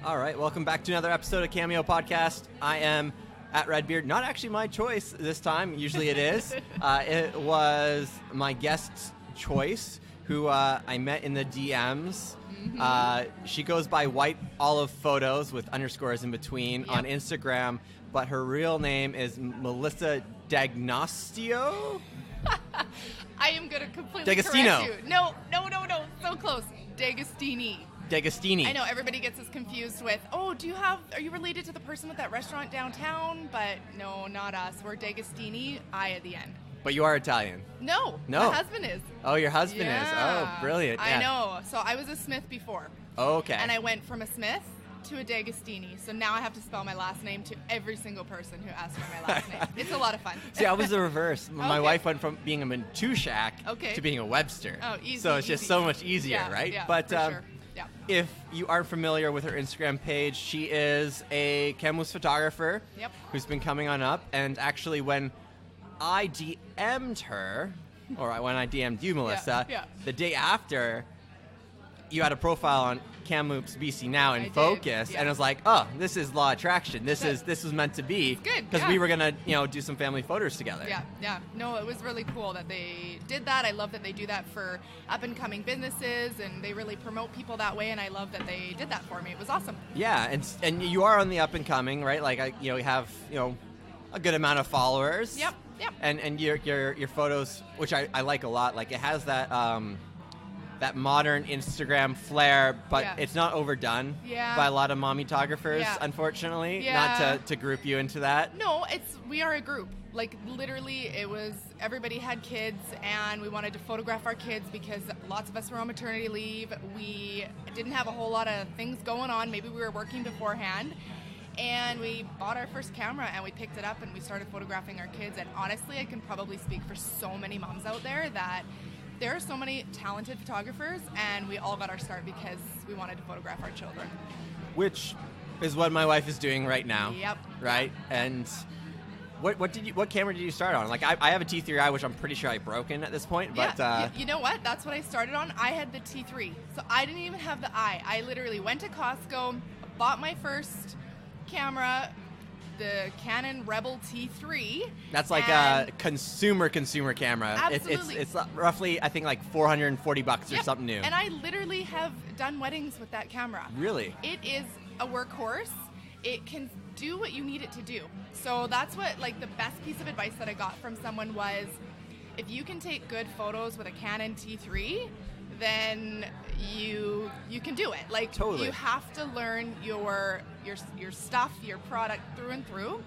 All right, welcome back to another episode of Kameo Podcast. I am at Redbeard. Not actually my choice this time. Usually it is. It was my guest's choice, who I met in the DMs. She goes by White Olive Photos with underscores in between on Instagram, but her real name is Melissa Dagostini. I am going to completely Dagostino. correct you. No. So close. Dagostini. I know everybody gets us confused with, are you related to the person with that restaurant downtown? But no, not us. We're Dagostini, I at the end. But you are Italian. No. My husband is. Oh, your husband is. Oh, brilliant. Yeah. I know. So I was a Smith before. Okay. And I went from a Smith to a Dagostini. So now I have to spell my last name to every single person who asks for my last name. It's a lot of fun. See, I was the reverse. My wife went from being a Mantushak to being a Webster. Oh, easy. So it's just so much easier, right? Yeah, but for sure. Yeah. If you aren't familiar with her Instagram page, she is a Kamloops photographer who's been coming on up. And actually, when I DM'd her, or when I DM'd you, Melissa, the day after, you had a profile on Kamloops BC Now in Focus, and it was like, oh, this is law of attraction. This was meant to be. It's good. Because we were gonna, do some family photos together. Yeah. No, it was really cool that they did that. I love that they do that for up and coming businesses, and they really promote people that way. And I love that they did that for me. It was awesome. Yeah, and you are on the up and coming, right? Like you have a good amount of followers. Yep. And your photos, which I like a lot. Like it has that modern Instagram flair, but it's not overdone by a lot of mommy-tographers, unfortunately. Not to group you into that. No, we are a group. Like, literally, everybody had kids, and we wanted to photograph our kids because lots of us were on maternity leave. We didn't have a whole lot of things going on. Maybe we were working beforehand. And we bought our first camera, and we picked it up, and we started photographing our kids. And honestly, I can probably speak for so many moms out there that there are so many talented photographers, and we all got our start because we wanted to photograph our children. Which is what my wife is doing right now. Yep. Right? And what camera did you start on? Like I have a T3i, which I'm pretty sure I've broken at this point. But you know what? That's what I started on. I had the T3, so I didn't even have the I. I literally went to Costco, bought my first camera, the Canon Rebel T3. That's like a consumer camera. Absolutely. It's roughly, I think, like $440 or something new. And I literally have done weddings with that camera. Really? It is a workhorse. It can do what you need it to do. So that's what, the best piece of advice that I got from someone was, if you can take good photos with a Canon T3, then you can do it. Totally. You have to learn your stuff, your product through and through,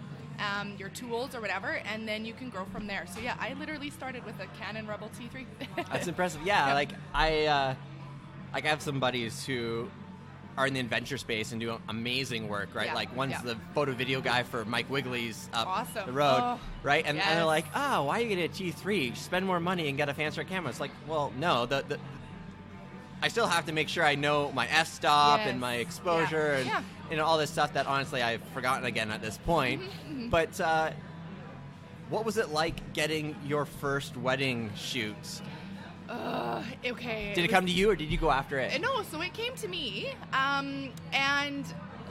your tools or whatever, and then you can grow from there. So yeah, I literally started with a Canon Rebel T3. That's impressive. Yeah, I have some buddies who are in the adventure space and do amazing work, right? One's the photo video guy for Mike Wiggly's up the road, right? And they're like, oh, why are you getting a T3? Spend more money and get a fancier camera. It's like, well, no, I still have to make sure I know my f-stop and my exposure and all this stuff that honestly I've forgotten again at this point. But what was it like getting your first wedding shoot? Okay. Did it come to you or did you go after it? No, so it came to me, and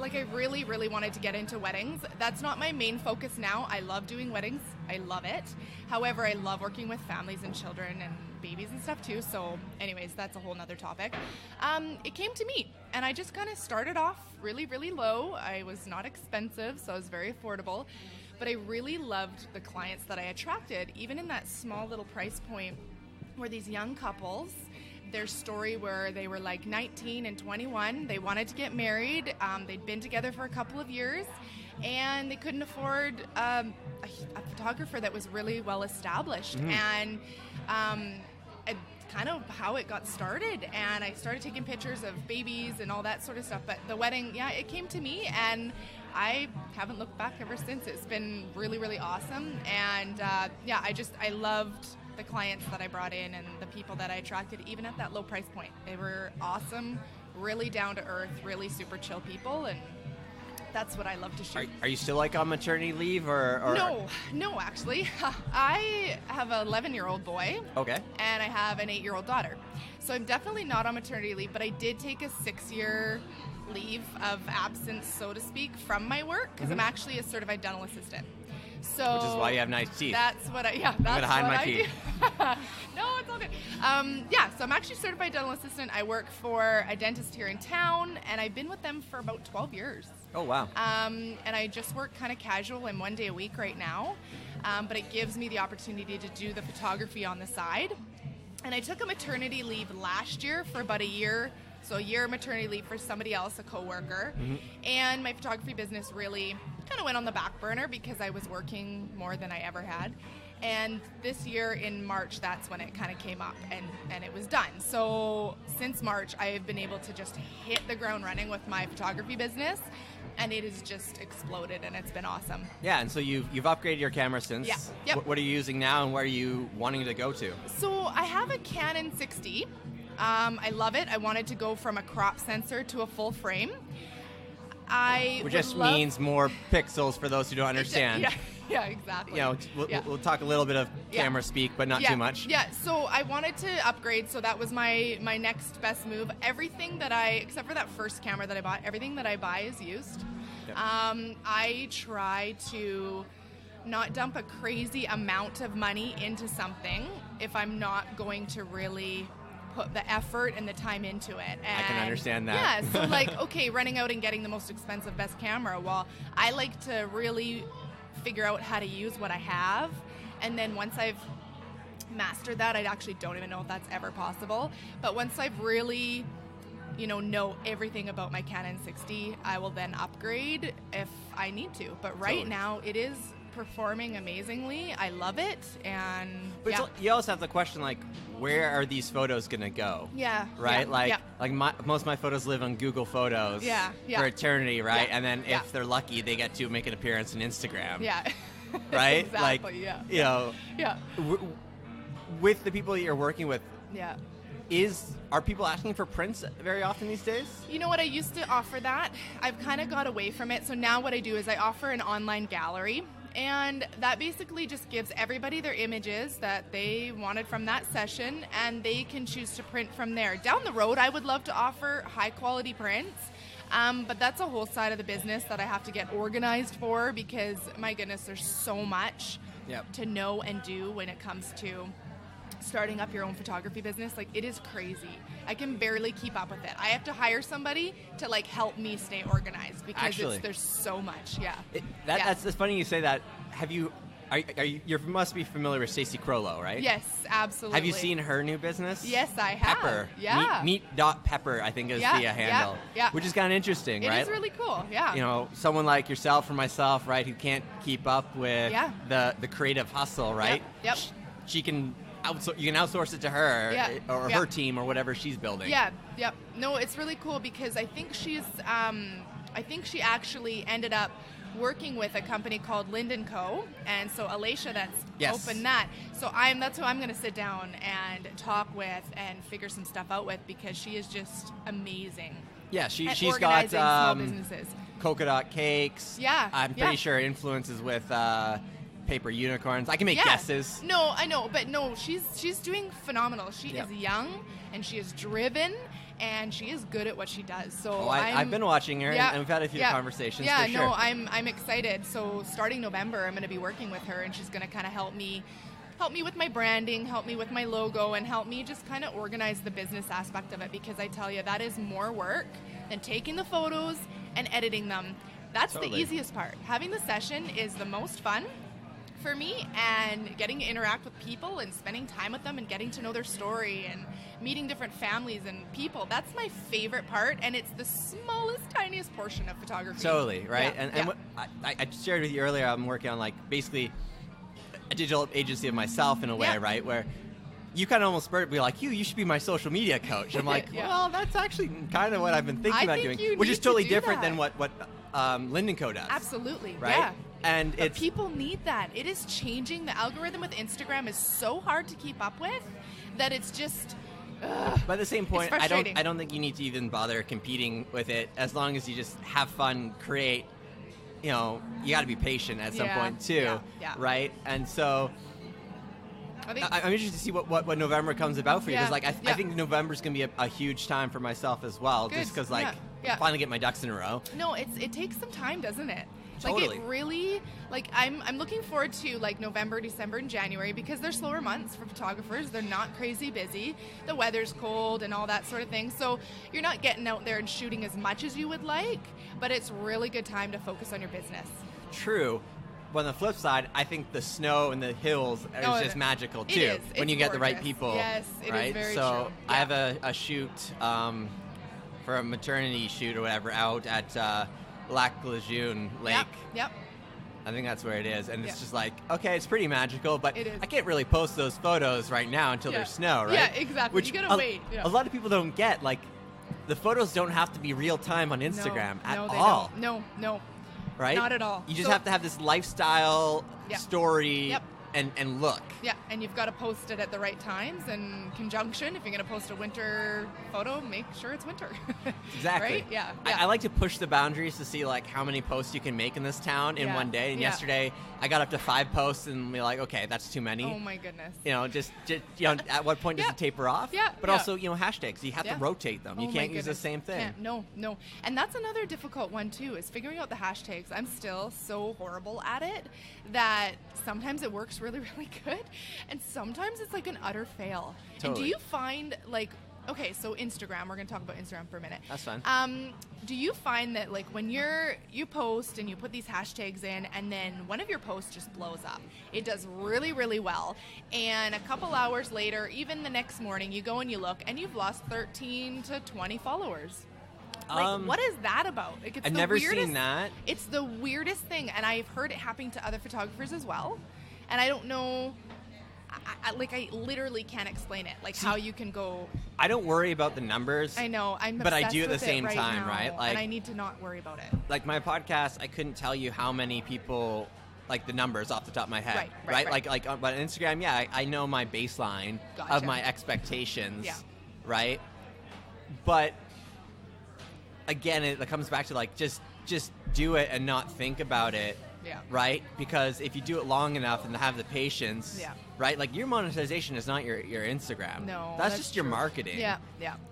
I really, really wanted to get into weddings. That's not my main focus now. I love doing weddings. I love it. However, I love working with families and children and babies and stuff too. So anyways, that's a whole nother topic. It came to me, and I just kind of started off really, really low. I was not expensive, so I was very affordable. But I really loved the clients that I attracted, even in that small little price point, were these young couples. Their story where they were 19 and 21. They wanted to get married. They'd been together for a couple of years, and they couldn't afford a photographer that was really well established. And kind of how it got started. And I started taking pictures of babies and all that sort of stuff. But the wedding, it came to me, and I haven't looked back ever since. It's been really, really awesome. And I loved the clients that I brought in and the people that I attracted, even at that low price point. They were awesome, really down to earth, really super chill people, and that's what I love to shoot. Are you still on maternity leave or? No, actually. I have an 11-year-old boy. Okay. And I have an 8-year-old daughter. So I'm definitely not on maternity leave, but I did take a 6-year leave of absence, so to speak, from my work because I'm actually a certified dental assistant. So which is why you have nice teeth. That's what I'm gonna hide my teeth. No, it's all good. So I'm actually a certified dental assistant. I work for a dentist here in town, and I've been with them for about 12 years. Oh, wow. And I just work kind of casual and 1 day a week right now, but it gives me the opportunity to do the photography on the side. And I took a maternity leave last year for about a year. So a year maternity leave for somebody else, a coworker. And my photography business really kind of went on the back burner because I was working more than I ever had. And this year in March, that's when it kind of came up and it was done. So since March, I have been able to just hit the ground running with my photography business. And it has just exploded, and it's been awesome. Yeah, and so you've upgraded your camera since. Yeah. Yep. What are you using now, and where are you wanting to go to? So I have a Canon 60. I love it. I wanted to go from a crop sensor to a full frame. Which just means more pixels for those who don't understand. Yeah, exactly. We'll talk a little bit of camera speak, but not too much. Yeah, so I wanted to upgrade, so that was my next best move. Everything that except for that first camera that I bought, everything that I buy is used. Yep. I try to not dump a crazy amount of money into something if I'm not going to really put the effort and the time into it. And I can understand that. Yeah, so okay, running out and getting the most expensive best camera, well, I like to really figure out how to use what I have, and then once I've mastered that, I actually don't even know if that's ever possible, but once I've really know everything about my Canon 60, I will then upgrade if I need to. But right now, it is performing amazingly. I love it, but you also have the question, like, where are these photos gonna go? Yeah. Right. Yeah, most of my photos live on Google Photos. Yeah. For eternity, right? Yeah. And then if they're lucky, they get to make an appearance on Instagram. Yeah. Right. Exactly. Yeah. With the people that you're working with. Yeah. Are people asking for prints very often these days? You know what? I used to offer that. I've kind of got away from it. So now what I do is I offer an online gallery. And that basically just gives everybody their images that they wanted from that session, and they can choose to print from there. Down the road, I would love to offer high quality prints, but that's a whole side of the business that I have to get organized for because, my goodness, there's so much to know and do when it comes to starting up your own photography business. Like, it is crazy. I can barely keep up with it. I have to hire somebody to help me stay organized because there's so much. Yeah. That's funny you say that. You must be familiar with Stacey Crollo, right? Yes, absolutely. Have you seen her new business? Yes, I have. Pepper. Yeah. Meet.pepper, I think is the handle. Yeah. Which is kind of interesting, right? It is really cool. Yeah. Someone like yourself or myself, right, who can't keep up with the creative hustle, right? Yep. She can you can outsource it to her or her team or whatever she's building. Yeah, yep. No, it's really cool because I think she actually ended up working with a company called Lind & Co. And so Alicia that's opened that. So that's who I'm going to sit down and talk with and figure some stuff out with because she is just amazing. Yeah, she's got small businesses. Polka dot cakes. Yeah. I'm pretty sure influences with paper unicorns. I can make guesses. No, I know, but no, she's doing phenomenal. She is young and she is driven and she is good at what she does. So I've been watching her and we've had a few conversations. Yeah, for sure. No, I'm excited. So starting November, I'm going to be working with her and she's going to kind of help me with my branding, help me with my logo, and help me just kind of organize the business aspect of it because I tell you, that is more work than taking the photos and editing them. That's the easiest part. Having the session is the most fun for me, and getting to interact with people and spending time with them and getting to know their story and meeting different families and people. That's my favorite part, and it's the smallest, tiniest portion of photography. Totally, right? And what I shared with you earlier, I'm working on basically a digital agency of myself in a way, right? Where you kind of almost spurred me like, you should be my social media coach. I'm like, well, that's actually kind of what I've been thinking about doing, which is totally different than what Lind & Co. does. Absolutely, right? Yeah. And but people need that. It is changing. The algorithm with Instagram is so hard to keep up with that it's just. By the same point, I don't think you need to even bother competing with it as long as you just have fun, create. You got to be patient at some point too, right? And so. I'm interested to see what November comes about for you because I think November is going to be a huge time for myself as well, just because finally get my ducks in a row. No, it takes some time, doesn't it? Totally. Like, it really, like, I'm looking forward to, like, November, December, and January, because they're slower months for photographers. They're not crazy busy. The weather's cold and all that sort of thing. So you're not getting out there and shooting as much as you would like, but it's really good time to focus on your business. True. But on the flip side, I think the snow and the hills is just magical, too. It is. When you get the right people. Yes, it is very so true. I have a shoot for a maternity shoot or whatever out at Lac Lejeune Lake. Yep. I think that's where it is. And it's just like, okay, it's pretty magical, but it is. I can't really post those photos right now until there's snow, right? Yeah, exactly. Which you gotta wait. A lot of people don't get, like, the photos don't have to be real time on Instagram at all. No. Right? Not at all. You just have to have this lifestyle story and look. Yeah, and you've got to post it at the right times and conjunction. If you're going to post a winter photo, make sure it's winter. Exactly. Right? Yeah. I like to push the boundaries to see, like, how many posts you can make in this town in one day. And yesterday, I got up to 5 posts and be like, okay, that's too many. Oh my goodness. You know, just at what point does it taper off? Yeah. But also, hashtags. You have to rotate them. You can't use the same thing. No. And that's another difficult one too, is figuring out the hashtags. I'm still so horrible at it that sometimes it works really, really good, and sometimes it's like an utter fail. Totally. And do you find, like, okay, so Instagram, we're going to talk about Instagram for a minute. That's fine. Do you find that, like, when you post and you put these hashtags in, and then one of your posts just blows up, it does really, really well, and a couple hours later, even the next morning, you go and you look, and you've lost 13 to 20 followers? Like, what is that about? Like, it's I've never seen that. It's the weirdest thing, and I've heard it happening to other photographers as well, and I don't know... I literally can't explain it. Like, how you can go... I don't worry about the numbers. I know. But I do at the same time, right? Like, and I need to not worry about it. Like, my podcast, I couldn't tell you how many people, like, the numbers off the top of my head. Right? Like, but on Instagram, I know my baseline of my expectations. Yeah. Right? But, again, it comes back to, like, just do it and not think about it. Yeah. Right? Because if you do it long enough and have the patience, right? Like, your monetization is not your Instagram. No, that's just your marketing. Yeah.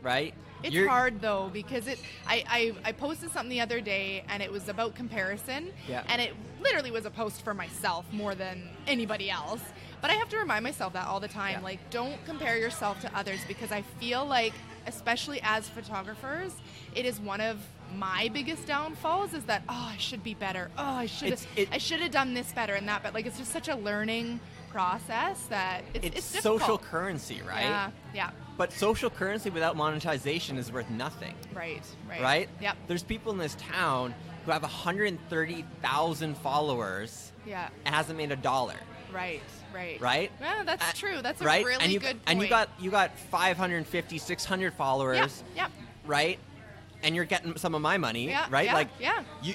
Right? It's hard though, because I posted something the other day, and it was about comparison. Yeah. And it literally was a post for myself more than anybody else. But I have to remind myself that all the time. Yeah. Like, don't compare yourself to others, because I feel like, especially as photographers, it is one of my biggest downfalls is that, I should be better. I should have done this better and that, but, like, it's just such a learning process that it's difficult. Social currency, right? Yeah. But social currency without monetization is worth nothing. Right? Yep. There's people in this town who have 130,000 followers and hasn't made $1. Right? Yeah, that's true. That's a really good point. And you got 550, 600 followers. Yeah. Right? And you're getting some of my money, right?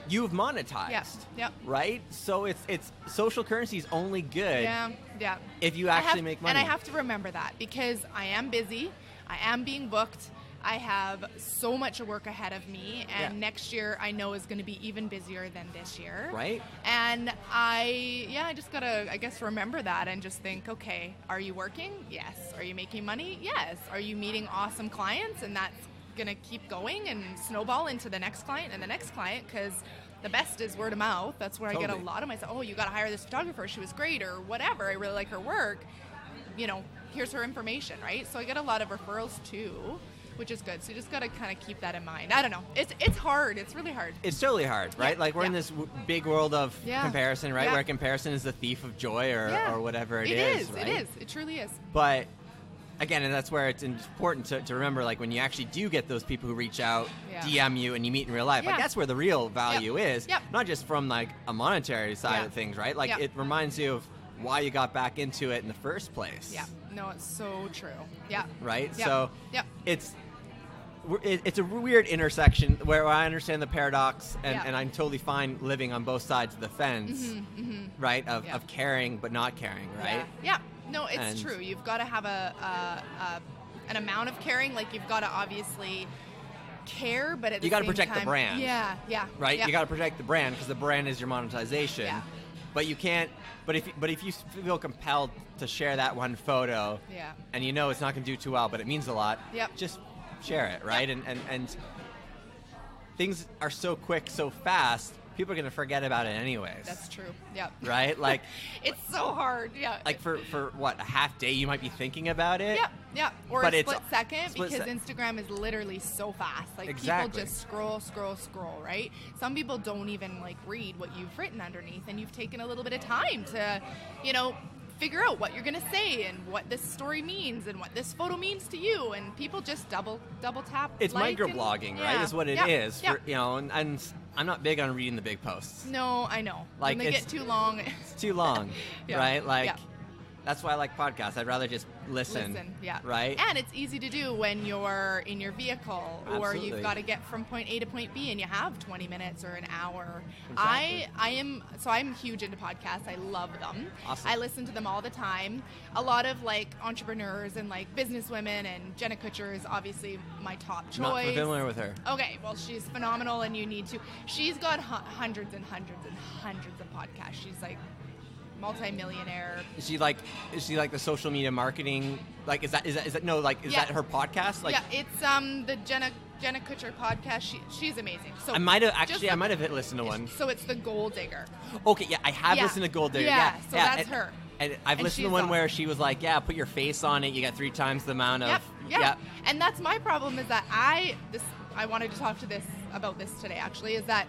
You've monetized. Yeah. Right? So it's social currency is only good. Yeah. If you actually make money. And I have to remember that, because I am busy. I am being booked. I have so much work ahead of me, and next year I know is going to be even busier than this year. Right. And I just gotta, I guess, remember that and just think, okay, are you working? Yes. Are you making money? Yes. Are you meeting awesome clients? And that's going to keep going and snowball into the next client and the next client, because the best is word of mouth. That's where I get a lot of myself. Oh, you got to hire this photographer. She was great, or whatever. I really like her work. Here's her information, right? So I get a lot of referrals too, which is good. So you just got to kind of keep that in mind. I don't know. It's hard. It's really hard. It's totally hard, right? Like, we're in this big world of comparison, right? Yeah. Where comparison is the thief of joy or whatever it is. Right? It is. It truly is. But again, and that's where it's important to remember, like, when you actually do get those people who reach out, DM you, and you meet in real life, like, that's where the real value is. Not just from, like, a monetary side of things, right? Like, it reminds you of why you got back into it in the first place. Yeah. No, it's so true. Yeah. Right? Yeah. So yeah. It's a weird intersection where I understand the paradox, and I'm totally fine living on both sides of the fence, right? Of caring but not caring, right? Yeah. No, it's true. You've got to have an amount of caring. Like, you've got to obviously care, but at the same time, you got to protect the brand. Yeah. Right. Yeah. You got to protect the brand, because the brand is your monetization. Yeah. But you can't. But if you feel compelled to share that one photo, and you know it's not going to do too well, but it means a lot, just share it, right? And things are so quick, so fast, people are going to forget about it anyways. That's true. Yeah. Right? Like it's so hard. Yeah. Like for what, a half day you might be thinking about it? Yeah. Yeah. Or a split second because Instagram is literally so fast. Like people just scroll, right? Some people don't even like read what you've written underneath, and you've taken a little bit of time to, figure out what you're going to say and what this story means and what this photo means to you, and people just double tap. It's microblogging, right? Is what it is. For, and I'm not big on reading the big posts. No, I know. Like when they get too long. It's too long, right? Like that's why I like podcasts. I'd rather just listen, right? And it's easy to do when you're in your vehicle or you've got to get from point A to point B and you have 20 minutes or an hour. Exactly. I'm huge into podcasts. I love them. Awesome. I listen to them all the time. A lot of like entrepreneurs and like businesswomen, and Jenna Kutcher is obviously my top choice. Not familiar with her. Okay, well she's phenomenal and you need to. She's got hundreds and hundreds and hundreds of podcasts. She's like multi-millionaire. Is she like the social media marketing? Like is that that her podcast? Like it's the Jenna Kutcher podcast. She's amazing. So I might have listened to one. So it's the Gold Digger. Okay, I have listened to Gold Digger. Yeah, so that's her. And I've listened to one where she was like, put your face on it. You got 3 times the amount of. Yep. And that's my problem is that I wanted to talk about this today actually, is that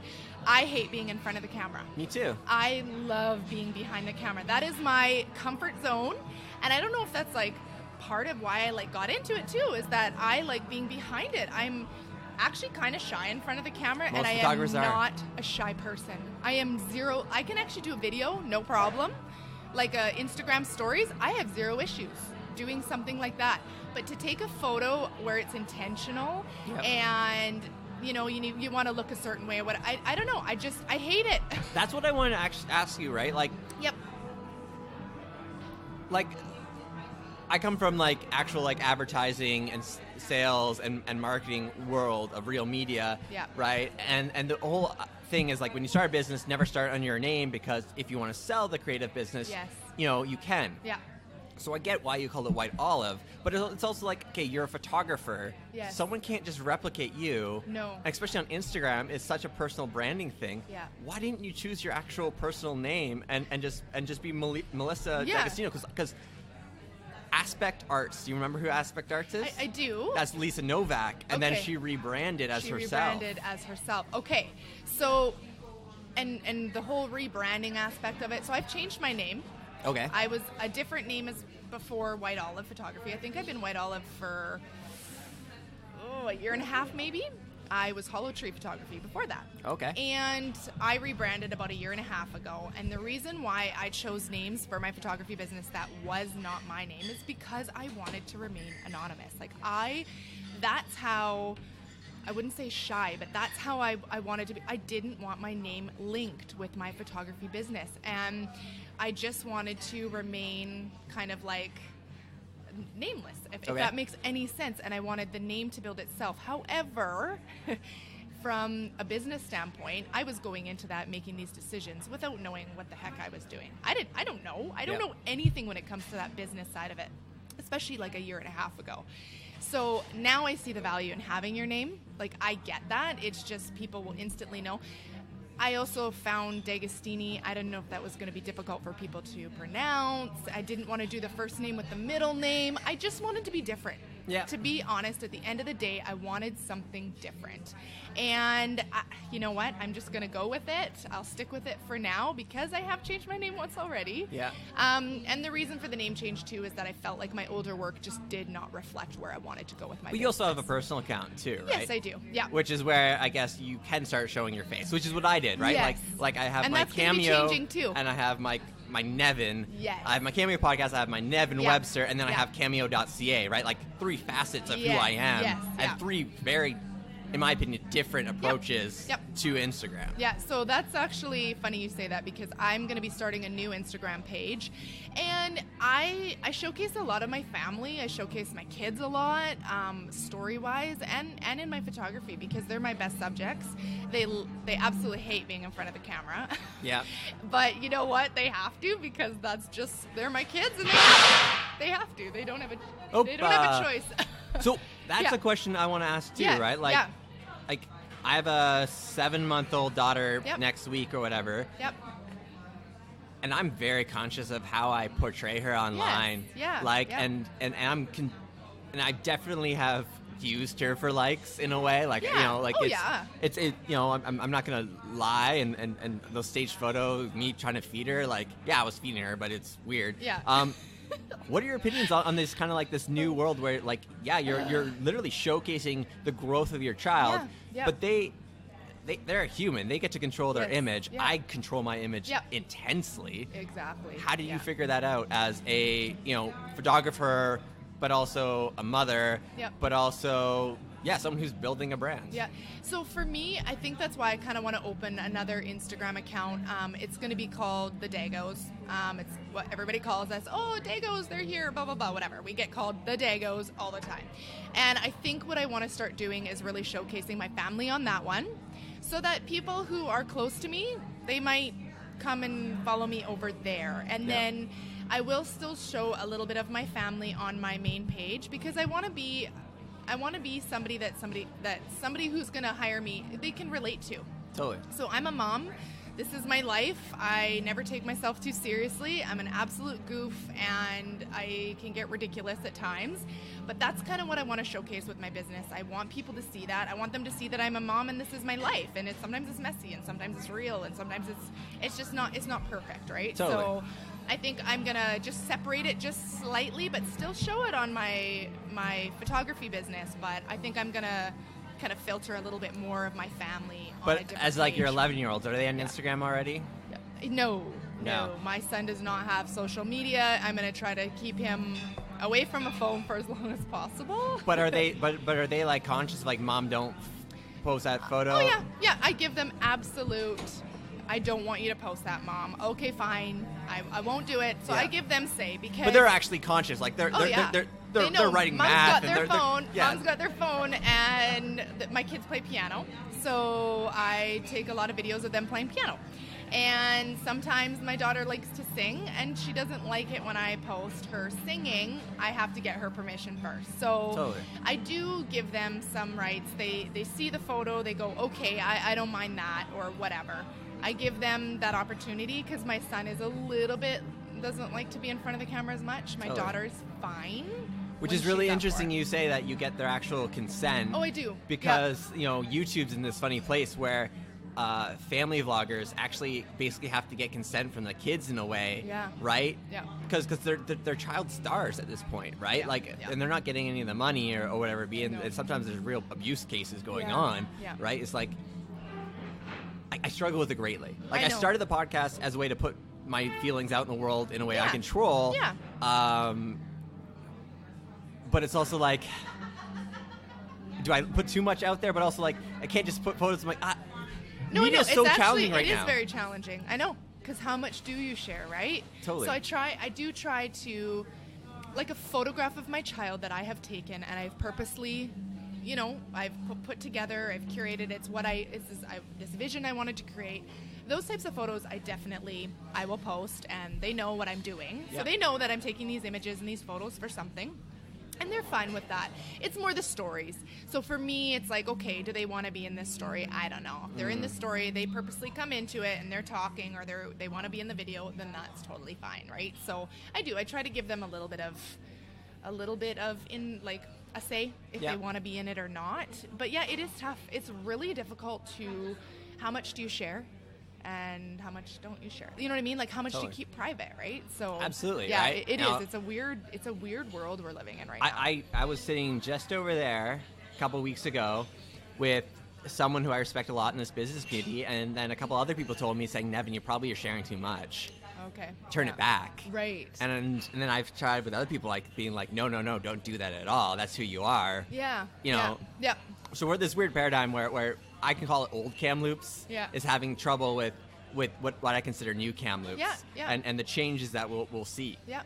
I hate being in front of the camera. Me too. I love being behind the camera. That is my comfort zone. And I don't know if that's like part of why I like got into it too, is that I like being behind it. I'm actually kind of shy in front of the camera. Most and I am not a shy person. I am zero. I can actually do a video, no problem. Like Instagram stories, I have zero issues doing something like that. But to take a photo where it's intentional and you want to look a certain way. I don't know. I hate it. That's what I wanted to actually ask you, right? Like, yep. Like, I come from like actual like advertising and sales and marketing world of real media, right? And the whole thing is like when you start a business, never start under your name, because if you want to sell the creative business, you can. Yeah. So I get why you call it White Olive, but it's also like, okay, you're a photographer. Yes. Someone can't just replicate you. No. Especially on Instagram, it's such a personal branding thing. Yeah. Why didn't you choose your actual personal name and just be Melissa Dagostini? Because Aspect Arts, do you remember who Aspect Arts is? I do. That's Lisa Novak, and then she rebranded as herself. Okay, so, and the whole rebranding aspect of it, so I've changed my name. Okay. I was a different name as before White Olive Photography. I think I've been White Olive for a year and a half maybe. I was Hollow Tree Photography before that. Okay. And I rebranded about a year and a half ago. And the reason why I chose names for my photography business that was not my name is because I wanted to remain anonymous. Like that's how, I wouldn't say shy, but that's how I wanted to be. I didn't want my name linked with my photography business. And I just wanted to remain kind of like nameless, if that makes any sense. And I wanted the name to build itself. However, from a business standpoint, I was going into that making these decisions without knowing what the heck I was doing. I don't know. I don't know anything when it comes to that business side of it, especially like a year and a half ago. So now I see the value in having your name. Like, I get that. It's just people will instantly know. I also found Dagostini. I didn't know if that was going to be difficult for people to pronounce. I didn't want to do the first name with the middle name. I just wanted to be different. Yeah. To be honest, at the end of the day, I wanted something different. And you know what? I'm just going to go with it. I'll stick with it for now because I have changed my name once already. Yeah. And the reason for the name change, too, is that I felt like my older work just did not reflect where I wanted to go with my business. But you also have a personal account, too, right? Yes, I do. Yeah. Which is where I guess you can start showing your face, which is what I did, right? Yes. Like I have and my that's Kameo, changing too. And I have my Nevin. Yes. I have my Kameo podcast, I have my Nevin Webster, and then I have kameo.ca, right? Like 3 facets of who I am. And 3 very, in my opinion, different approaches to Instagram. Yeah, so that's actually funny you say that because I'm going to be starting a new Instagram page. And I showcase a lot of my family. I showcase my kids a lot, story-wise, and in my photography because they're my best subjects. They absolutely hate being in front of the camera. Yeah. But you know what? They have to because that's just, they're my kids and they have to. They don't have a choice. So that's a question I want to ask too, right? Like I have a 7-month-old daughter next week or whatever. Yep. And I'm very conscious of how I portray her online. Yes. Yeah. Like, and I definitely have used her for likes in a way. Like, you know, like it's you know, I'm not gonna lie and those staged photos, me trying to feed her, like, yeah, I was feeding her, but it's weird. Yeah. What are your opinions on this kind of like this new world where, like, yeah, you're literally showcasing the growth of your child, but they're a human. They get to control their image. Yeah. I control my image intensely. Exactly. How do you figure that out as a, you know, photographer, but also a mother, but also, someone who's building a brand? Yeah. So for me, I think that's why I kind of want to open another Instagram account. It's going to be called the Dagos. It's what everybody calls us. Oh, Dagos, they're here, blah, blah, blah, whatever. We get called the Dagos all the time. And I think what I want to start doing is really showcasing my family on that one, so that people who are close to me, they might come and follow me over there. And then I will still show a little bit of my family on my main page, because I want to be somebody who's going to hire me, they can relate to. Totally. So I'm a mom. This is my life. I never take myself too seriously. I'm an absolute goof, and I can get ridiculous at times. But that's kind of what I want to showcase with my business. I want people to see that. I want them to see that I'm a mom and this is my life. And sometimes it's messy, and sometimes it's real, and sometimes it's not perfect, right? Totally. So I think I'm gonna just separate it just slightly, but still show it on my photography business. But I think I'm gonna kind of filter a little bit more of my family. But as like your 11-year-olds, are they on Instagram already? No. My son does not have social media. I'm gonna try to keep him away from a phone for as long as possible. But are they? But are they like conscious? Like, Mom, don't post that photo. Oh yeah. I give them absolute. I don't want you to post that, Mom. Okay, fine. I won't do it. So I give them say, because. But they're actually conscious. Like they're writing math. Mom's got their phone, and my kids play piano. So I take a lot of videos of them playing piano. And sometimes my daughter likes to sing, and she doesn't like it when I post her singing. I have to get her permission first. So I do give them some rights. They see the photo, they go, okay, I don't mind that, or whatever. I give them that opportunity, because my son is a little bit, doesn't like to be in front of the camera as much. My daughter's fine. Which is really interesting you say that you get their actual consent. Oh, I do. Because, you know, YouTube's in this funny place where family vloggers actually basically have to get consent from the kids in a way, right? Yeah. Because they're child stars at this point, right? And they're not getting any of the money or whatever it be, and sometimes there's real abuse cases going on, right? It's like, I struggle with it greatly. Like, I started the podcast as a way to put my feelings out in the world in a way I control. Yeah. But it's also like, do I put too much out there? But also, like, I can't just put photos. I'm like, media is so challenging right now. It is very challenging. I know, because how much do you share, right? Totally. So I do try to, like, a photograph of my child that I have taken, and I've purposely, you know, I've put together, I've curated. It's what this vision I wanted to create. Those types of photos I will post, and they know what I'm doing. So they know that I'm taking these images and these photos for something. And they're fine with that. It's more the stories. So for me, it's like, okay, do they want to be in this story? I don't know. If they're in the story, they purposely come into it and they're talking, or they want to be in the video, then that's totally fine, right? So I try to give them a little bit of in, like, a say if they want to be in it or not. But yeah, it is tough. It's really difficult to, how much do you share? And how much don't you share? You know what I mean? Like, how much do you keep private, right? So absolutely, yeah, right? It is. It's a weird world we're living in right now. I was sitting just over there a couple of weeks ago with someone who I respect a lot in this business community, and then a couple other people told me, saying, Nevin, you're sharing too much. Okay. Turn it back. Right. And then I've tried with other people, like, being like, no, don't do that at all. That's who you are. Yeah. You know. Yeah. So we're this weird paradigm where I can call it old Kamloops is having trouble with what I consider new Kamloops. Yeah. And the changes that we'll see. Yeah.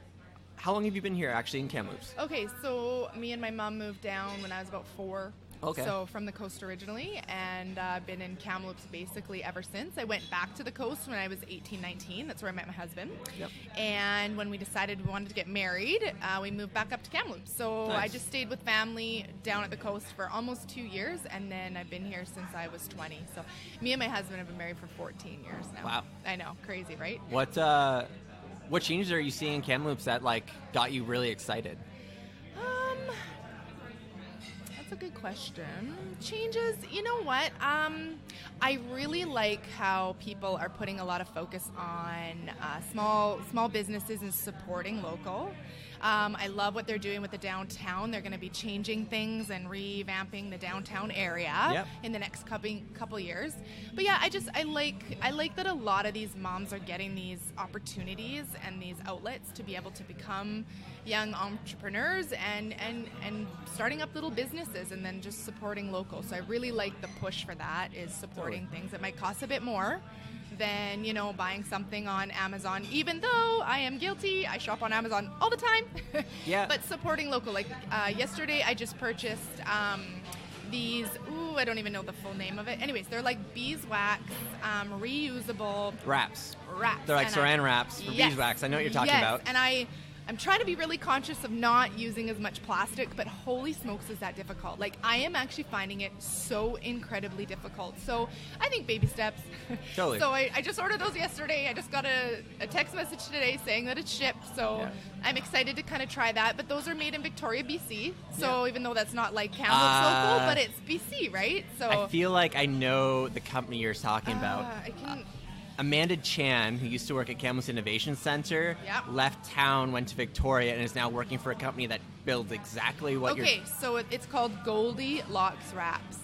How long have you been here actually in Kamloops? Okay, so me and my mom moved down when I was about 4. Okay. So from the coast originally, and been in Kamloops basically ever since. I went back to the coast when I was 18, 19. That's where I met my husband. Yep. And when we decided we wanted to get married, we moved back up to Kamloops. So Nice. I just stayed with family down at the coast for almost 2 years, and then I've been here since I was 20. So me and my husband have been married for 14 years now. Wow. I know, crazy, right? What changes are you seeing in Kamloops that like got you really excited? That's a good question. Changes, you know what? I really like how people are putting a lot of focus on small businesses and supporting local. I love what they're doing with the downtown. They're going to be changing things and revamping the downtown area in the next couple years. But yeah, I like that a lot of these moms are getting these opportunities and these outlets to be able to become young entrepreneurs and starting up little businesses and then just supporting local. So I really like the push for that, is supporting things that might cost a bit more than, you know, buying something on Amazon, even though I am guilty. I shop on Amazon all the time. Yeah. But supporting local. Like yesterday I just purchased these, I don't even know the full name of it. Anyways, they're like beeswax, reusable Wraps. wraps. They're like saran wraps for beeswax. I know what you're talking about. And I'm trying to be really conscious of not using as much plastic, but holy smokes, is that difficult. Like, I am actually finding it so incredibly difficult. So I think baby steps. Totally. So I just ordered those yesterday. I just got a text message today saying that it's shipped. So I'm excited to kind of try that. But those are made in Victoria, BC. So even though that's not like Kamloops local, but it's BC, right? So I feel like I know the company you're talking about. Amanda Chan, who used to work at Kamloops Innovation Center, left town, went to Victoria, and is now working for a company that builds exactly what you're... Okay, so it's called Goldilocks Wraps.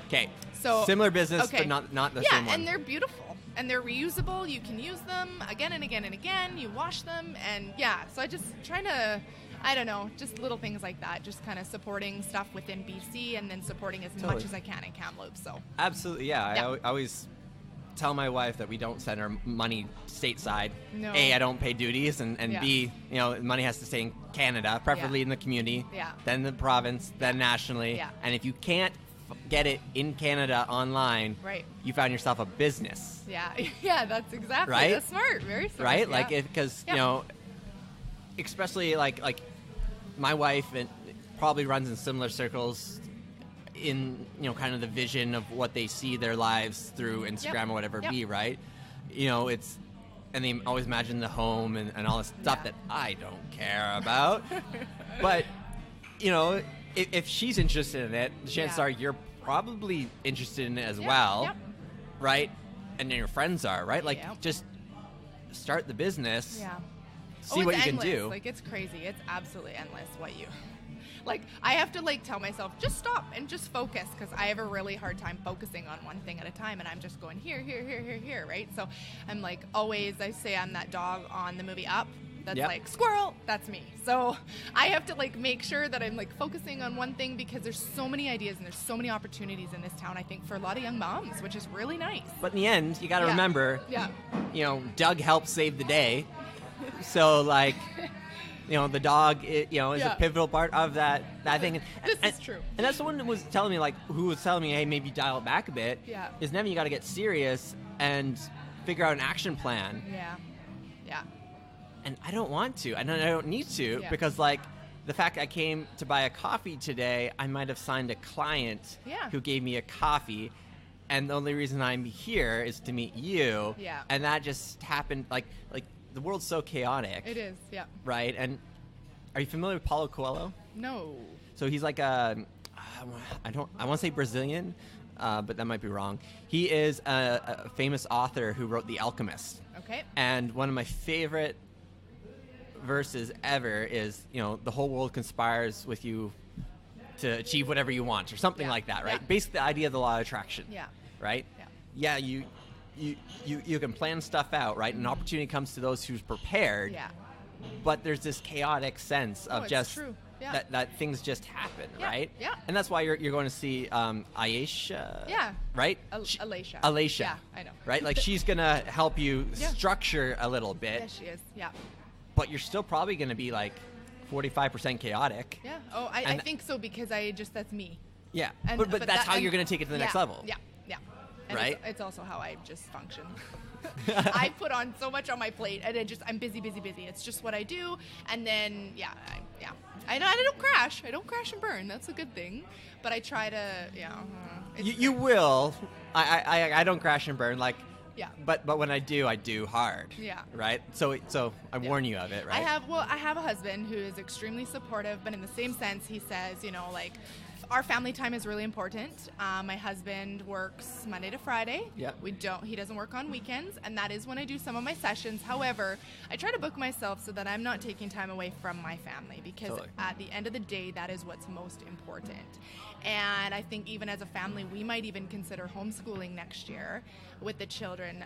Okay, so similar business, but not the same one. Yeah, and they're beautiful. And they're reusable. You can use them again and again and again. You wash them, and so I just trying to... I don't know, just little things like that, just kind of supporting stuff within BC and then supporting as much as I can in Kamloops. So absolutely, yeah. I always tell my wife that we don't send our money stateside. No. A, I don't pay duties, and B, you know, money has to stay in Canada, preferably in the community, then the province, then nationally. Yeah. And if you can't get it in Canada online, you found yourself a business. Yeah, that's exactly. Right? That's smart, very smart. Right? Like, because, you know, especially like my wife probably runs in similar circles in, you know, kind of the vision of what they see their lives through Instagram or whatever be, right? You know, and they always imagine the home and all this stuff that I don't care about. But, you know, if she's interested in it, the chances are you're probably interested in it as well, right? And then your friends are, right? Like, just start the business, see what you endless. can do. Like, it's crazy. It's absolutely endless what you... Like, I have to, like, tell myself, just stop and just focus, because I have a really hard time focusing on one thing at a time, and I'm just going here, right? So I'm, like, always, I say I'm that dog on the movie Up that's like, squirrel, that's me. So I have to, like, make sure that I'm, like, focusing on one thing, because there's so many ideas and there's so many opportunities in this town, I think, for a lot of young moms, which is really nice. But in the end, you got to remember, you know, Doug helped save the day. So, like... You know, the dog, is a pivotal part of that thing. This is true. And that's the one that was telling me, like, who was telling me, hey, maybe dial it back a bit. Yeah. Is Nevin, you got to get serious and figure out an action plan. Yeah. And I don't want to. And I don't need to because, like, the fact I came to buy a coffee today, I might have signed a client who gave me a coffee. And the only reason I'm here is to meet you. Yeah. And that just happened, like the world's so chaotic. It is, Right? And are you familiar with Paulo Coelho? No. So he's like I want to say Brazilian, but that might be wrong. He is a famous author who wrote The Alchemist. Okay. And one of my favorite verses ever is, you know, the whole world conspires with you to achieve whatever you want, or something like that, right? Basically the idea of the law of attraction. Yeah. Right? Yeah, you can plan stuff out, right? An opportunity comes to those who's prepared. Yeah. But there's this chaotic sense of just that things just happen, right? Yeah. And that's why you're going to see Aisha. Yeah. Right? Alicia. Yeah, I know. Right? Like, she's going to help you structure a little bit. Yes, she is. Yeah. But you're still probably going to be like 45% chaotic. Yeah. Oh, I think so, because that's me. Yeah, but that's how you're going to take it to the next level. Yeah. And right? It's also how I just function. I put on so much on my plate, and I'm busy. It's just what I do, and then I don't crash. I don't crash and burn. That's a good thing. But I try to You will. I don't crash and burn like. Yeah. But when I do hard. Yeah. Right? So I warn you of it, right? I have a husband who is extremely supportive, but in the same sense, he says, like, our family time is really important. My husband works Monday to Friday. Yeah. He doesn't work on weekends, and that is when I do some of my sessions. However, I try to book myself so that I'm not taking time away from my family, because at the end of the day, that is what's most important. And I think even as a family, we might even consider homeschooling next year with the children,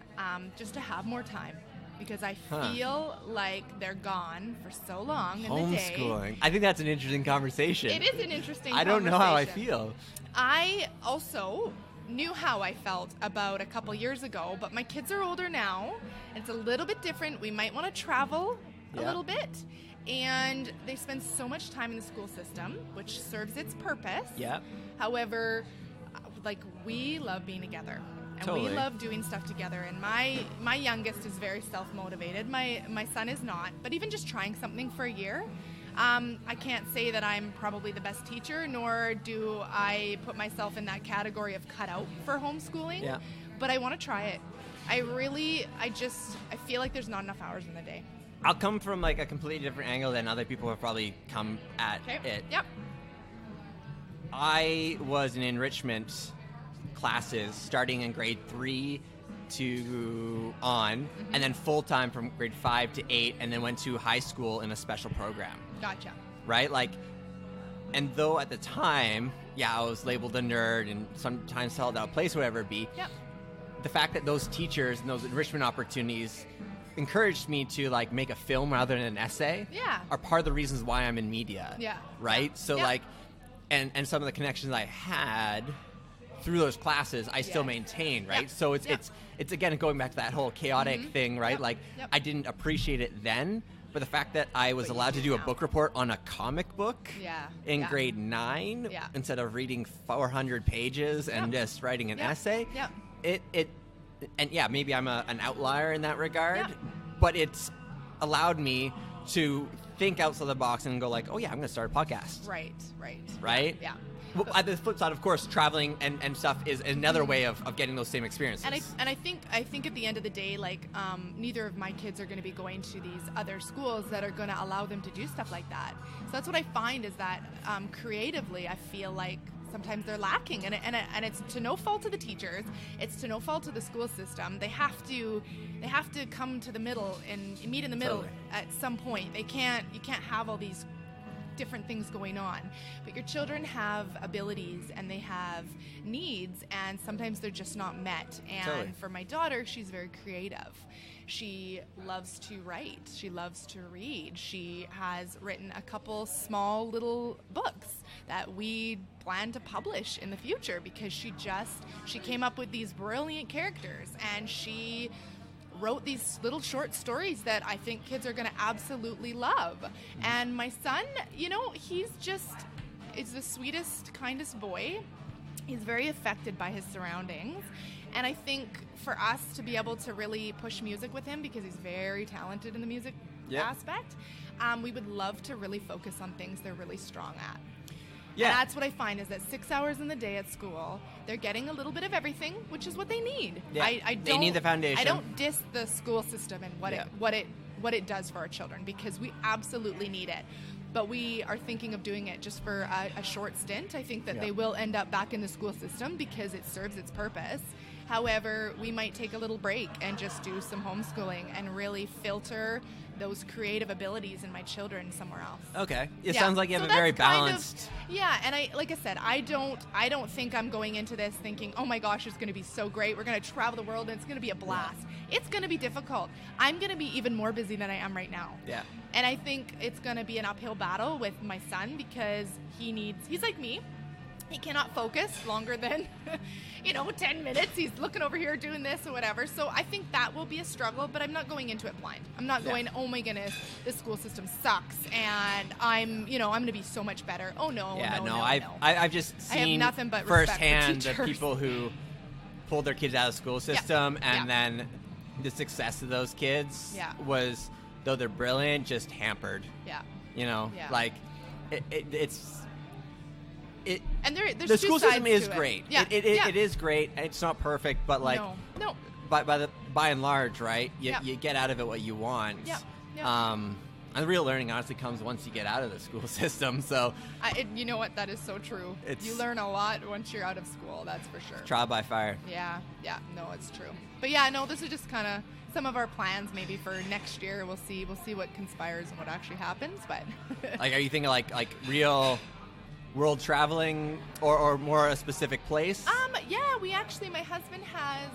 just to have more time. Because I feel like they're gone for so long in the day. Homeschooling. I think that's an interesting conversation. It is an interesting conversation. I don't know how I feel. I also knew how I felt about a couple years ago, but my kids are older now, and it's a little bit different. We might want to travel a little bit. And they spend so much time in the school system, which serves its purpose. Yeah. However, we love being together. And we love doing stuff together. And my youngest is very self-motivated. My son is not. But even just trying something for a year, I can't say that I'm probably the best teacher, nor do I put myself in that category of cut out for homeschooling. Yeah. But I want to try it. I feel like there's not enough hours in the day. I'll come from a completely different angle than other people have probably come at it. Yep. I was in enrichment classes starting in grade 3 to on, and then full-time from grade 5 to 8, and then went to high school in a special program. Gotcha. Right? And though at the time, I was labeled a nerd and sometimes held out of place, whatever it be, the fact that those teachers and those enrichment opportunities encouraged me to make a film rather than an essay are part of the reasons why I'm in media. Yeah. Right? So and some of the connections I had through those classes, I still maintain, right? Yeah. So it's again going back to that whole chaotic thing, right? I didn't appreciate it then, but the fact that I was allowed to do a book report on a comic book in grade 9 instead of reading 400 pages and just writing an essay, maybe I'm an outlier in that regard, but it's allowed me to think outside the box and go I'm going to start a podcast. Right? Yeah. Well, on the flip side, of course, traveling and stuff is another way of getting those same experiences. And I think at the end of the day, neither of my kids are going to be going to these other schools that are going to allow them to do stuff like that. So that's what I find is that creatively, I feel like sometimes they're lacking, and it's to no fault of the teachers. It's to no fault of the school system. They have to come to the middle and meet in the middle at some point. You can't have all these different things going on, but your children have abilities and they have needs, and sometimes they're just not met. And for my daughter, she's very creative. She loves to write. She loves to read. She has written a couple small little books that we plan to publish in the future, because she came up with these brilliant characters, and she wrote these little short stories that I think kids are going to absolutely love. And my son, he's the sweetest, kindest boy. He's very affected by his surroundings. And I think for us to be able to really push music with him, because he's very talented in the music aspect, we would love to really focus on things they're really strong at. Yeah. And that's what I find is that 6 hours in the day at school, they're getting a little bit of everything, which is what they need. Yeah. They need the foundation. I don't diss the school system and what it does for our children, because we absolutely need it. But we are thinking of doing it just for a short stint. I think that they will end up back in the school system because it serves its purpose. However, we might take a little break and just do some homeschooling and really filter those creative abilities in my children somewhere else. Okay. It sounds like you have a very balanced... and like I said, I don't think I'm going into this thinking, oh my gosh, it's going to be so great. We're going to travel the world and it's going to be a blast. Yeah. It's going to be difficult. I'm going to be even more busy than I am right now. Yeah. And I think it's going to be an uphill battle with my son, because he's like me. he cannot focus longer than, 10 minutes. He's looking over here doing this or whatever. So I think that will be a struggle, but I'm not going into it blind. I'm not going, oh my goodness, this school system sucks and I'm going to be so much better. Oh no, no. I've just seen I have nothing but firsthand the people who pulled their kids out of the school system and then the success of those kids was, though they're brilliant, just hampered. Yeah. Like it's... and there's the school system is it. great. Yeah. It is great. It's not perfect, but like no. By and large, right? You get out of it what you want. Yeah. And the real learning honestly comes once you get out of the school system. So you know what? That is so true. You learn a lot once you're out of school. That's for sure. Trial by fire. Yeah. No, it's true. But this is just kind of some of our plans maybe for next year. We'll see what conspires and what actually happens. But like, are you thinking like real world traveling or more a specific place? We actually, my husband has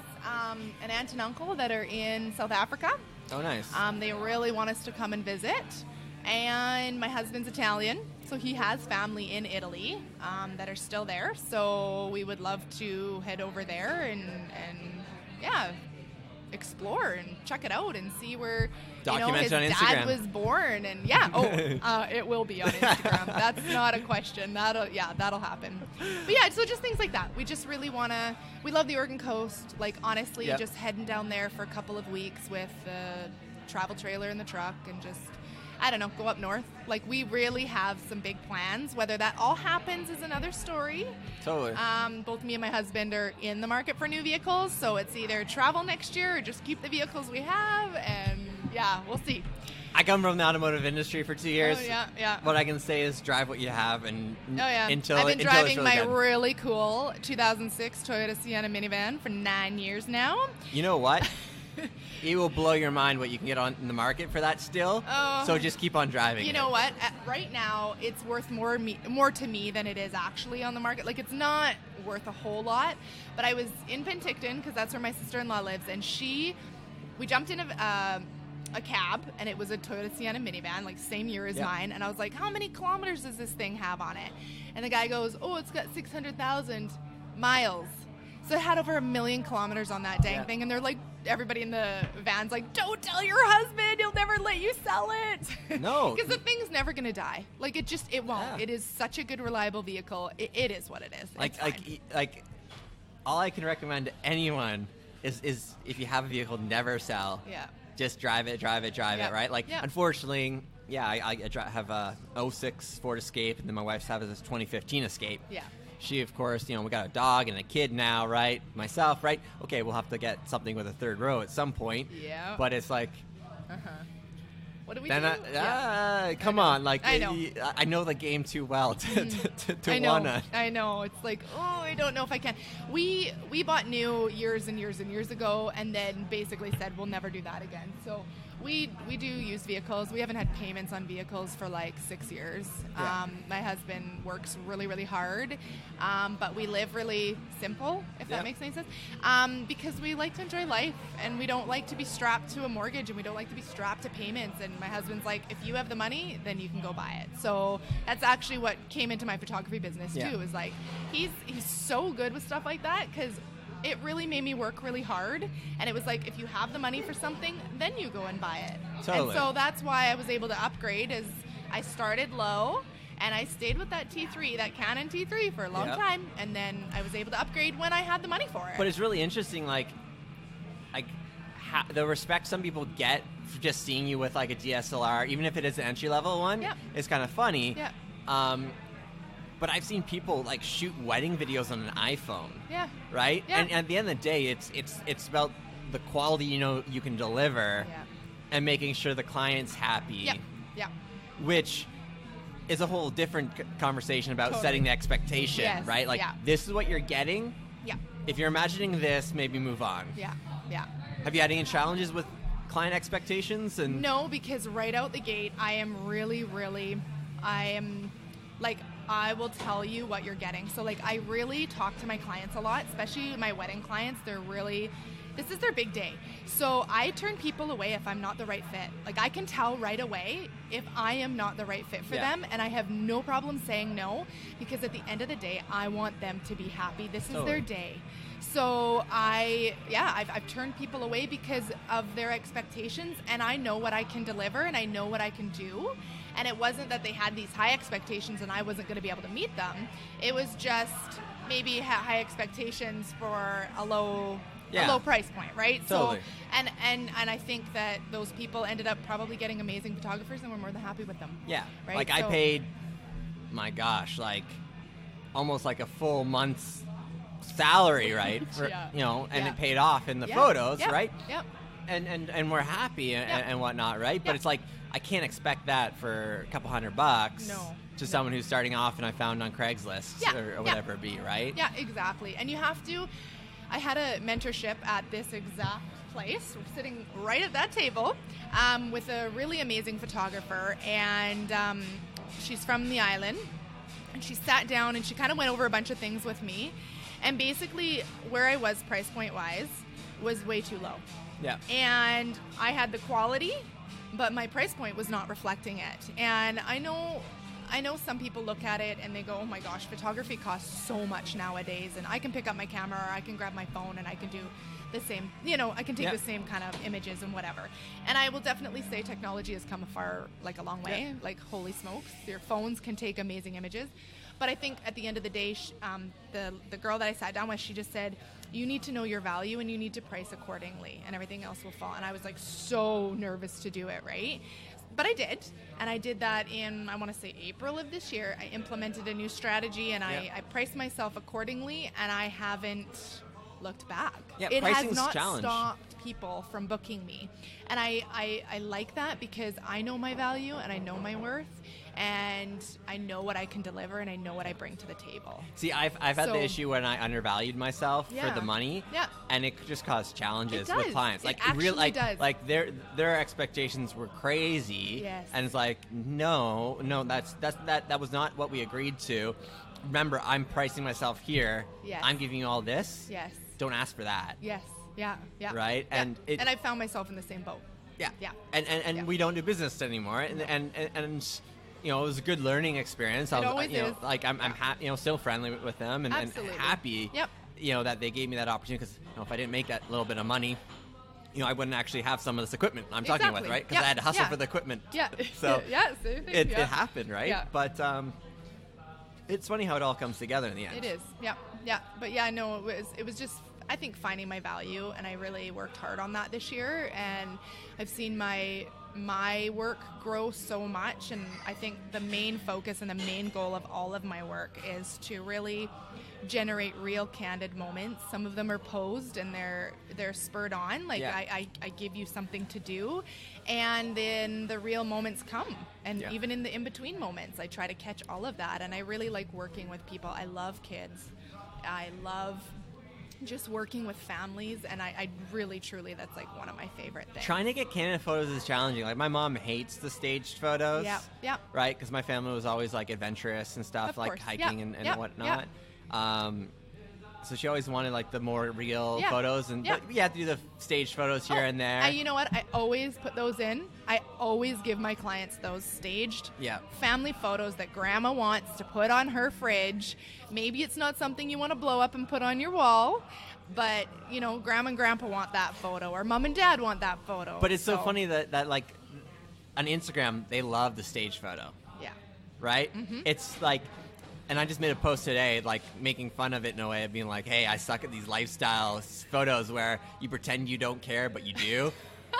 an aunt and uncle that are in South Africa. Oh, nice. They really want us to come and visit. And my husband's Italian, so he has family in Italy that are still there. So we would love to head over there and explore and check it out and see where his dad was born. And it will be on Instagram. That's not a question. That'll happen. But so just things like that. We just really we love the Oregon coast. Like honestly, just heading down there for a couple of weeks with the travel trailer in the truck and just, I don't know, go up north. Like we really have some big plans. Whether that all happens is another story. Totally. Both me and my husband are in the market for new vehicles, so it's either travel next year or just keep the vehicles we have, and we'll see. I come from the automotive industry for 2 years. Oh, yeah. What I can say is drive what you have, and until I've been driving really my good. really cool 2006 Toyota Sienna minivan for 9 years now. You know what? It will blow your mind what you can get on in the market for that still. So just keep on driving. You know what? Right now, it's worth more to me than it is actually on the market. Like, it's not worth a whole lot. But I was in Penticton, because that's where my sister-in-law lives, and we jumped in a cab, and it was a Toyota Sienna minivan, like same year as mine. And I was like, how many kilometers does this thing have on it? And the guy goes, it's got 600,000 miles. So it had over 1 million kilometers on that dang thing. And they're like, everybody in the van's like, don't tell your husband, he'll never let you sell it. No. Because the thing's never going to die. Like, it won't. Yeah. It is such a good, reliable vehicle. It is what it is. Like, all I can recommend to anyone is if you have a vehicle, never sell. Yeah. Just drive it, right? Like, unfortunately, I have a 06 Ford Escape, and then my wife's having this 2015 Escape. Yeah. She, of course, we got a dog and a kid now, right? Myself, right? Okay, we'll have to get something with a third row at some point. Yeah. But it's like... What do we do? Come on. Like, I know. I know the game too well to wanna... I know. It's like, I don't know if I can. We bought new years and years and years ago, and then basically said we'll never do that again. So we do use vehicles. We haven't had payments on vehicles for like 6 years. Yeah. My husband works really, really hard, but we live really simple, if that makes any sense, because we like to enjoy life, and we don't like to be strapped to a mortgage, and we don't like to be strapped to payments. And my husband's like, if you have the money, then you can go buy it. So that's actually what came into my photography business too, is like, he's so good with stuff like that, because it really made me work really hard. And it was like, if you have the money for something, then you go and buy it. Totally. And so that's why I was able to upgrade, is I started low, and I stayed with that T3, that Canon T3 for a long time. And then I was able to upgrade when I had the money for it. But it's really interesting, like the respect some people get for just seeing you with like a DSLR, even if it is an entry-level one, is kind of funny. Yeah. But I've seen people like shoot wedding videos on an iPhone. Yeah. Right? Yeah. And at the end of the day, it's about the quality you can deliver, and making sure the client's happy. Yeah. Yeah. Which is a whole different conversation about setting the expectation, right? Like, this is what you're getting. Yeah. If you're imagining this, maybe move on. Yeah. Yeah. Have you had any challenges with client expectations? And no, because right out the gate, I will tell you what you're getting. So like, I really talk to my clients a lot, especially my wedding clients. They're really This is their big day. So I turn people away if I'm not the right fit. Like, I can tell right away if I am not the right fit for them, and I have no problem saying no, because at the end of the day, I want them to be happy. This is their day. So I've turned people away because of their expectations, and I know what I can deliver and I know what I can do. And it wasn't that they had these high expectations and I wasn't going to be able to meet them. It was just maybe high expectations for a low price point, right? Totally. So and I think that those people ended up probably getting amazing photographers, and we're more than happy with them. Yeah. Right? Like, I paid, my gosh, like almost like a full month's salary, right? For, and it paid off in the photos, right? Yep. And we're happy and whatnot, right? But it's like, I can't expect that for a couple $100 to someone who's starting off and I found on Craigslist or whatever it be, right? Yeah, exactly. And you have to, I had a mentorship at this exact place. We're sitting right at that table with a really amazing photographer, and she's from the island. And she sat down and she kind of went over a bunch of things with me. And basically, where I was price point wise was way too low. Yeah. And I had the quality, but my price point was not reflecting it. And I know some people look at it and they go, oh my gosh, photography costs so much nowadays, and I can pick up my camera or I can grab my phone and I can do the same, I can take the same kind of images and whatever. And I will definitely say technology has come a long way. Yeah. Like, holy smokes, your phones can take amazing images. But I think at the end of the day, the girl that I sat down with, she just said, you need to know your value and you need to price accordingly, and everything else will fall. And I was like so nervous to do it, right? But I did, and I did that in, I want to say, April of this year. I implemented a new strategy, and I priced myself accordingly, and I haven't looked back. Yeah, it has not challenge. Stopped people from booking me. And I like that because I know my value and I know my worth, and I know what I can deliver and I know what I bring to the table. See, I've had the issue when I undervalued myself for the money, and it just caused challenges with clients. Like, it does. Like their expectations were crazy, and it's like, no, that was not what we agreed to. Remember, I'm pricing myself here. Yes. I'm giving you all this. Yes. Don't ask for that. Yes. Yeah. Yeah. Right. Yeah. And I found myself in the same boat. Yeah. Yeah. And we don't do business anymore. And it was a good learning experience. It always is. Like, I'm happy, still friendly with them and happy, Yep. That they gave me that opportunity, because if I didn't make that little bit of money, I wouldn't actually have some of this equipment I'm talking with, right? Because I had to hustle for the equipment. Yeah. So same thing. It happened, right? Yeah. But it's funny how it all comes together in the end. It is. Yeah. Yeah. But yeah, no, it was just, I think, finding my value, and I really worked hard on that this year, and I've seen my work grow so much. And I think the main focus and the main goal of all of my work is to really generate real candid moments. Some of them are posed and they're spurred on, like I give you something to do, and then the real moments come, and even in the in-between moments I try to catch all of that. And I really like working with people. I love kids. I love just working with families, and I really, truly, that's like one of my favorite things. Trying to get candid photos is challenging. Like, my mom hates the staged photos. Yeah. Right? Because my family was always like adventurous and stuff, like hiking and whatnot. So she always wanted like the more real photos, but we had to do the staged photos here and there. You know what? I always put those in. I always give my clients those staged family photos that grandma wants to put on her fridge. Maybe it's not something you want to blow up and put on your wall, but grandma and grandpa want that photo, or mom and dad want that photo. But it's so funny that like on Instagram, they love the staged photo. Yeah. Right? Mm-hmm. It's like, and I just made a post today, like, making fun of it in a way of being like, hey, I suck at these lifestyle photos where you pretend you don't care, but you do.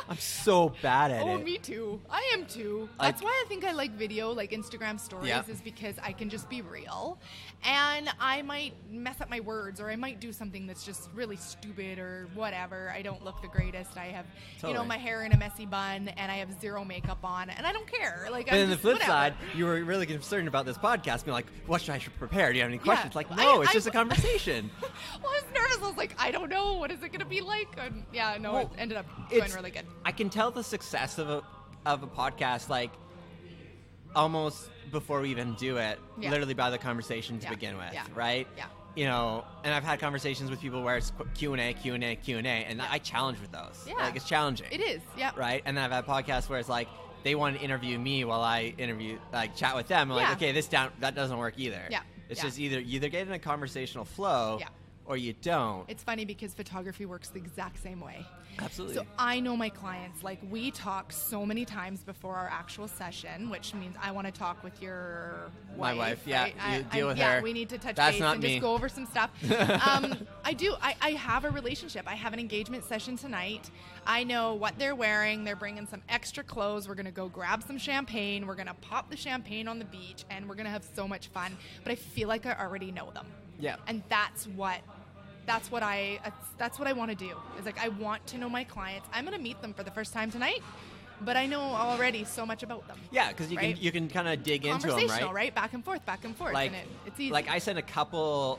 I'm so bad at it. Oh, me too. I am too. That's why I think I like video, like Instagram stories, is because I can just be real. And I might mess up my words, or I might do something that's just really stupid or whatever. I don't look the greatest. I have, my hair in a messy bun, and I have zero makok on, and I don't care. Like, but on the flip side, you were really concerned about this podcast, being like, what should I prepare? Do you have any questions? Like, no, it's just a conversation. Well, I was nervous. I was like, I don't know. What is it going to be like? And it ended up going really good. I can tell the success of a podcast, like, almost before we even do it, literally by the conversation to begin with, right? Yeah. you know, and I've had conversations with people where it's Q&A, and I challenge with those. Yeah. Like, it's challenging. It is, yeah. Right? And then I've had podcasts where it's like, they want to interview me while I chat with them. I'm like, okay, that doesn't work either. Yeah. It's just you either get in a conversational flow or you don't. It's funny because photography works the exact same way. Absolutely. So I know my clients, like, we talk so many times before our actual session, which means I want to talk with your wife. My wife, right? You deal with her. Yeah, we need to touch base and just go over some stuff. I have a relationship. I have an engagement session tonight. I know what they're wearing. They're bringing some extra clothes. We're going to go grab some champagne. We're going to pop the champagne on the beach, and we're going to have so much fun. But I feel like I already know them. Yeah. And that's what I want to do. Is like, I want to know my clients. I'm going to meet them for the first time tonight, but I know already so much about them. Yeah, because you can kind of dig into them, right? Conversational, right? Back and forth, like, and it's easy. Like, I sent a couple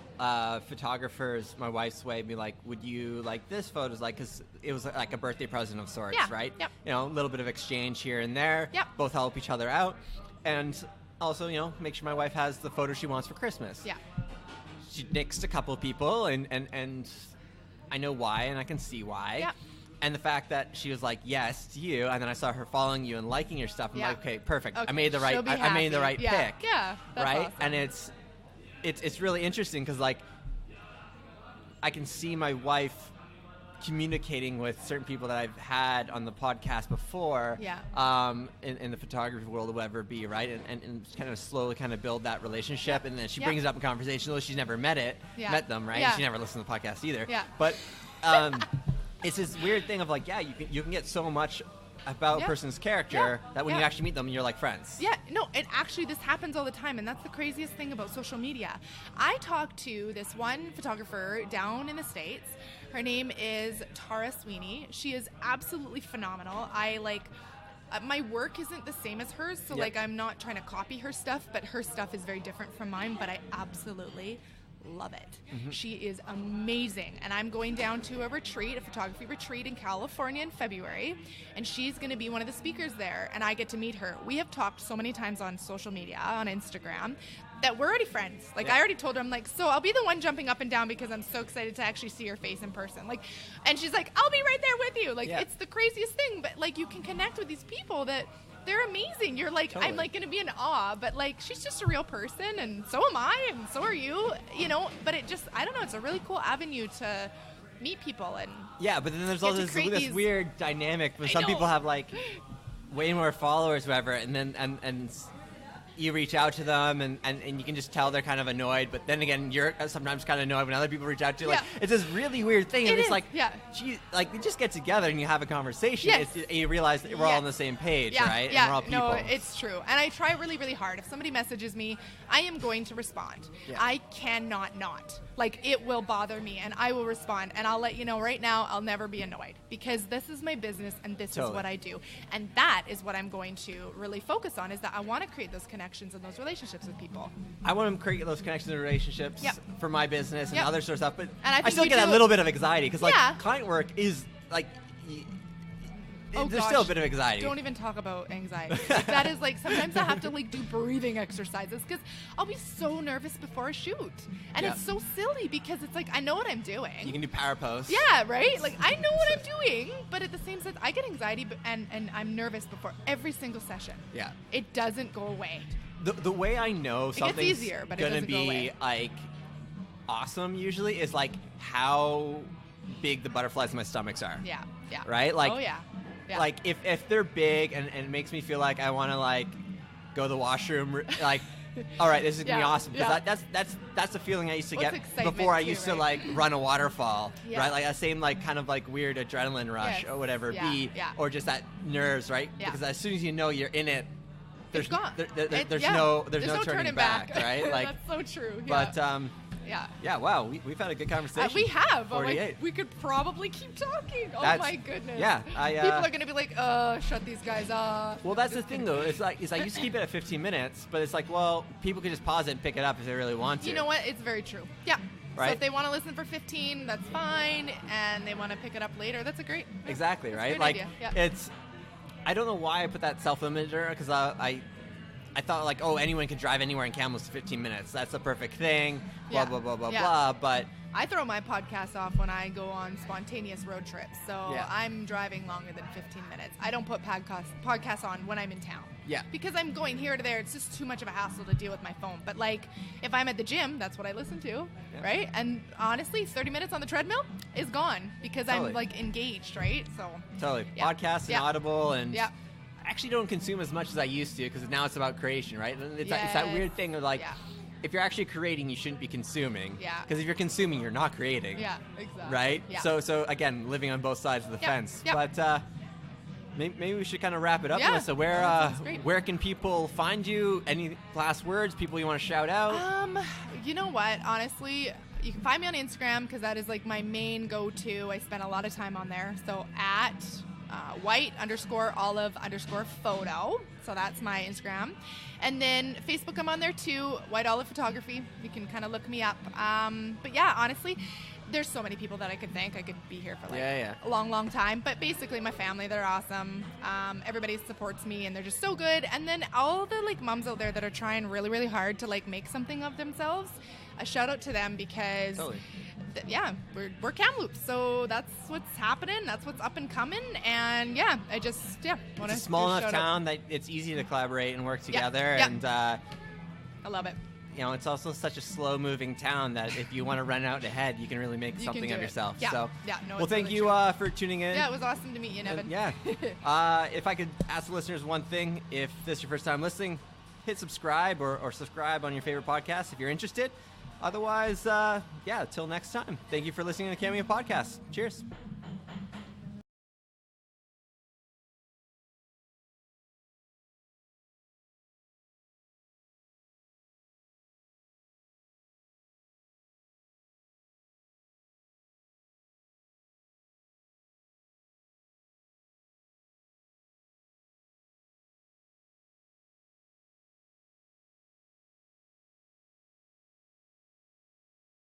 photographers my wife's way, be like, would you like this photos? Like, because it was like a birthday present of sorts, right? Yep. You know, a little bit of exchange here and there. Yep. Both help each other out, and also, you know, make sure my wife has the photo she wants for Christmas. Yeah. She nixed a couple of people, and I know why, and I can see why. Yeah. And the fact that she was like, yes to you, and then I saw her following you and liking your stuff. I'm like, okay, perfect. Okay, I made the right. I made the right pick. Yeah. That's right. Awesome. And it's really interesting because, like, I can see my wife communicating with certain people that I've had on the podcast before. Yeah. In the photography world, or whatever it be, right? And kind of slowly kind of build that relationship, and then she brings it up in conversation, though she's never met them, right? Yeah. She never listened to the podcast either. Yeah. But it's this weird thing of like, you can get so much about a person's character that when you actually meet them, you're like friends. Yeah, no, and actually this happens all the time, and that's the craziest thing about social media. I talked to this one photographer down in the States. Her name is Tara Sweeney. She is absolutely phenomenal. My work isn't the same as hers, so like, I'm not trying to copy her stuff, but her stuff is very different from mine, but I absolutely love it. Mm-hmm. She is amazing, and I'm going down to a photography retreat in California in February, and she's going to be one of the speakers there, and I get to meet her. We have talked so many times on social media, on Instagram, that we're already friends. Like, I already told her, I'm like, so I'll be the one jumping up and down because I'm so excited to actually see her face in person. Like, and she's like, I'll be right there with you. Like, it's the craziest thing, but like, you can connect with these people that they're amazing. You're like, totally. I'm like going to be in awe, but like, she's just a real person, and so am I, and so are you, you know, but it just, I don't know, it's a really cool avenue to meet people. And but then there's all this weird dynamic when some people have like way more followers, whatever, and then and you reach out to them, and you can just tell they're kind of annoyed, but then again, you're sometimes kind of annoyed when other people reach out to you. Like, it's this really weird thing, and it's like, you just get together and you have a conversation, and you realize that we're all on the same page, right? And we're all people. No, it's true. And I try really, really hard. If somebody messages me, I am going to respond. I cannot not. Like, it will bother me, and I will respond, and I'll let you know right now, I'll never be annoyed, because this is my business, and this is what I do. And that is what I'm going to really focus on, is that I want to create those connections and those relationships with people. I want to create those connections and relationships for my business and other sort of stuff, but I still get a little bit of anxiety, because like, client work is like, there's still a bit of anxiety. Don't even talk about anxiety. Like, that is like, sometimes I have to like do breathing exercises because I'll be so nervous before a shoot. And it's so silly because it's like, I know what I'm doing. You can do power pose. Yeah, right? Like, I know what I'm doing, but at the same sense, I get anxiety and I'm nervous before every single session. Yeah. It doesn't go away. The way I know something's going to be like awesome usually is like how big the butterflies in my stomachs are. Yeah. Right? Like, Yeah. Like, if they're big and it makes me feel like I want to like go to the washroom, like, all right, this is gonna be awesome, because that's the feeling I used to get before I used to like run a waterfall, right? Like that same like kind of like weird adrenaline rush or whatever it be, or just that nerves, right? Because as soon as you know you're in it, there's no turning back, right? Like, that's so true. But wow, we've had a good conversation. We have. We could probably keep talking. My goodness. Yeah. People are going to be like, shut these guys off. Well, that's the thing, though. It's like I used to keep it at 15 minutes, but it's like, well, people could just pause it and pick it up if they really want to. You know what? It's very true. Yeah. Right? So if they want to listen for 15, that's fine. And they want to pick it up later, that's a great Exactly, right? Like, it's, I don't know why I put that self-limiter, because I thought like, oh, anyone can drive anywhere in Kamloops in 15 minutes. That's the perfect thing. Blah, blah, blah, blah, blah. But I throw my podcast off when I go on spontaneous road trips. So I'm driving longer than 15 minutes. I don't put podcasts on when I'm in town. Yeah. Because I'm going here to there. It's just too much of a hassle to deal with my phone. But like, if I'm at the gym, that's what I listen to, right? And honestly, 30 minutes on the treadmill is gone because I'm like engaged, right? So podcasts and Audible and I actually don't consume as much as I used to because now it's about creation, right? It's that weird thing of like, if you're actually creating, you shouldn't be consuming. Yeah. Because if you're consuming, you're not creating. Yeah, exactly. Right? Yeah. So again, living on both sides of the fence. Yep. But maybe we should kind of wrap it up, Melissa. Where can people find you? Any last words? People you want to shout out? You know what? Honestly, you can find me on Instagram because that is like my main go-to. I spend a lot of time on there. So at white_olive_photo. So that's my Instagram. And then Facebook, I'm on there too, White Olive Photography. You can kind of look me up. But yeah, honestly, there's so many people that I could thank. I could be here for like a long, long time. But basically my family, they're awesome. Everybody supports me and they're just so good. And then all the like moms out there that are trying really, really hard to like make something of themselves, a shout out to them because we're Kamloops, so that's what's happening, that's what's up and coming, and I just it's a small enough town that it's easy to collaborate and work together, and I love it. You know, it's also such a slow-moving town that if you want to run out ahead, you can really make something of yourself. Well, thank you for tuning in. Yeah, it was awesome to meet you, Nevin. If I could ask the listeners one thing, if this is your first time listening, hit subscribe or subscribe on your favorite podcast if you're interested. Otherwise, till next time. Thank you for listening to the Kameo Podcast. Cheers.